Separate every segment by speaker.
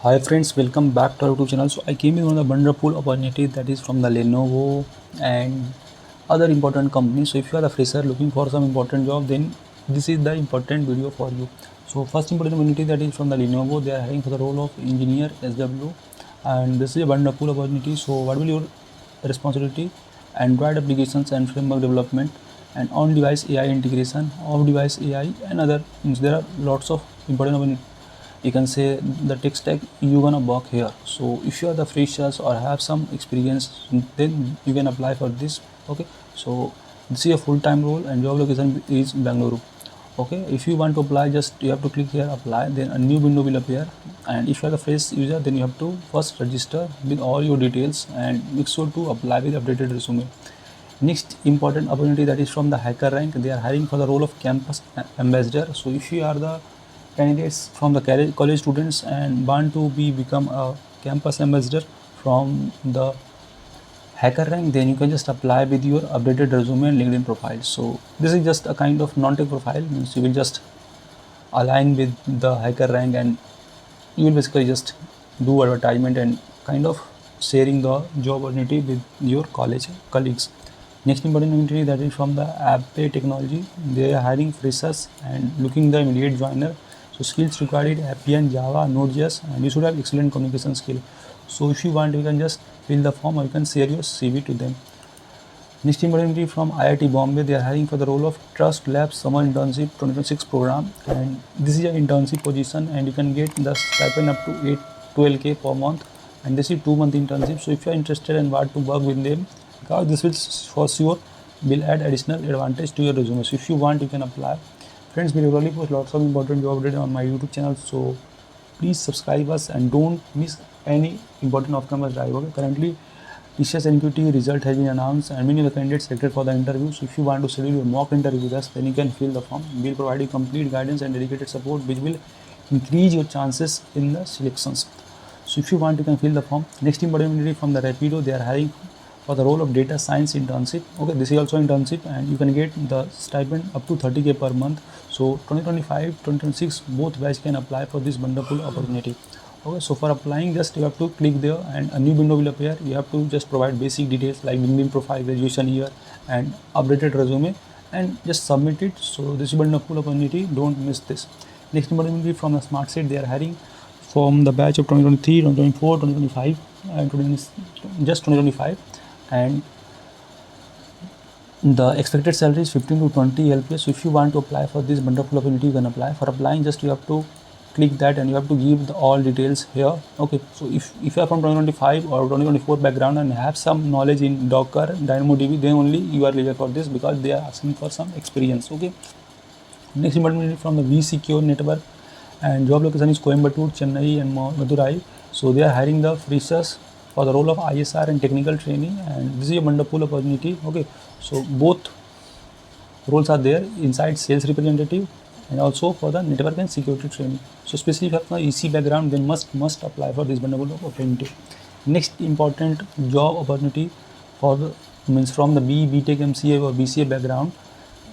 Speaker 1: Hi friends, welcome back to our YouTube channel. So I came in on the wonderful opportunity that is from the Lenovo and other important companies. So if you are the fresher looking for some important job, then this is the important video for you. So first important opportunity that is from the Lenovo. They are hiring for the role of engineer SW, and this is a wonderful opportunity. So what will your responsibility? Android applications and framework development, and on-device AI integration, off-device AI, and other. There are lots of important opportunities. You can say the tech stack you're gonna work here. So if you are the freshers or have some experience, then you can apply for this. Okay, so this is a full-time role and job location is Bangalore. Okay, if you want to apply, just you have to click here apply, then a new window will appear. And if you are the fresh user, then you have to first register with all your details and make sure to apply with updated resume. Next important opportunity that is from the hacker rank. They are hiring for the role of campus ambassador. So if you are the candidates from the college students and want to become a campus ambassador from the hacker rank, then you can just apply with your updated resume and LinkedIn profile. So this is just a kind of non-tech profile, means you will just align with the hacker rank and you will basically just do advertisement and kind of sharing the job opportunity with your college colleagues. Next important opportunity that is from the appbay technology. They are hiring freshers and looking the immediate joiner. So skills required Appian, Java, Node.js, and you should have excellent communication skill. So if you want, you can just fill the form or you can share your CV to them. Next opportunity from IIT Bombay. They are hiring for the role of Trust Labs Summer Internship 2026 program, and this is an internship position, and you can get the stipend up to 12K per month, and this is 2-month internship. So if you are interested and want to work with them, because this will for sure will add additional advantage to your resume. So if you want, you can apply. Friends, we regularly post lots of important job updates on my YouTube channel, so please subscribe us and don't miss any important upcoming drive. Okay, currently TCS NQT result has been announced and many of the candidates selected for the interview. So if you want to schedule your mock interview with us, then you can fill the form. We'll provide you complete guidance and dedicated support which will increase your chances in the selections. So if you want, you can fill the form. Next important opportunity from the Rapido. They are hiring for the role of data science internship. Okay, this is also internship and you can get the stipend up to 30K per month. So 2025 2026 both guys can apply for this wonderful opportunity. Okay, so for applying, just you have to click there and a new window will appear. You have to just provide basic details like LinkedIn profile, graduation year, and updated resume, and just submit it. So this is wonderful opportunity, don't miss this. Next opportunity from the smartsheet. They are hiring from the batch of 2023 2024 2025 and just 2025, and the expected salary is 15 to 20 LPS. So if you want to apply for this wonderful opportunity, you can apply. For applying, just you have to click that and you have to give the all details here. Okay, so if you are from 2025 or 2024 background and have some knowledge in Docker, DynamoDB, then only you are eligible for this because they are asking for some experience. Okay, next important from the vSecure network, and job location is Coimbatore, Chennai, and Madurai. So they are hiring the freshers for the role of ISR and technical training, and this is a wonderful opportunity. Okay, so both roles are there inside sales representative and also for the network and security training. So especially if you have an EC background, then must apply for this wonderful opportunity. Next important job opportunity for the means from the BTech MCA or BCA background,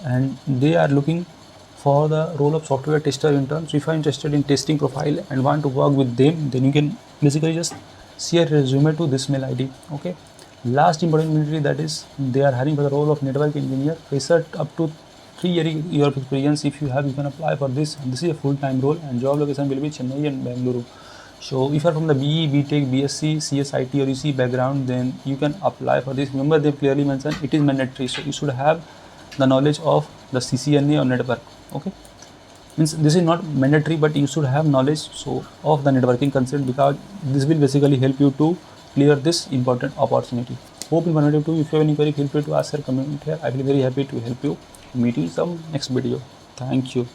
Speaker 1: and they are looking for the role of software tester intern. So if you are interested in testing profile and want to work with them, then you can basically just share resume to this mail ID. Okay, last important military, that is they are hiring for the role of network engineer, fresher up to 3 year of experience. If you have, you can apply for this, and this is a full-time role and job location will be Chennai and Bangalore. So if you are from the BE, BTech, BSc, CSIT or EC background, then you can apply for this. Remember, they clearly mentioned it is mandatory, so you should have the knowledge of the CCNA or network. Okay, means this is not mandatory, but you should have knowledge so of the networking concept, because this will basically help you to clear this important opportunity. Hope informative too. If you have any query, feel free to ask or comment here. I will be very happy to help you. Meet you in some next video. Thank you.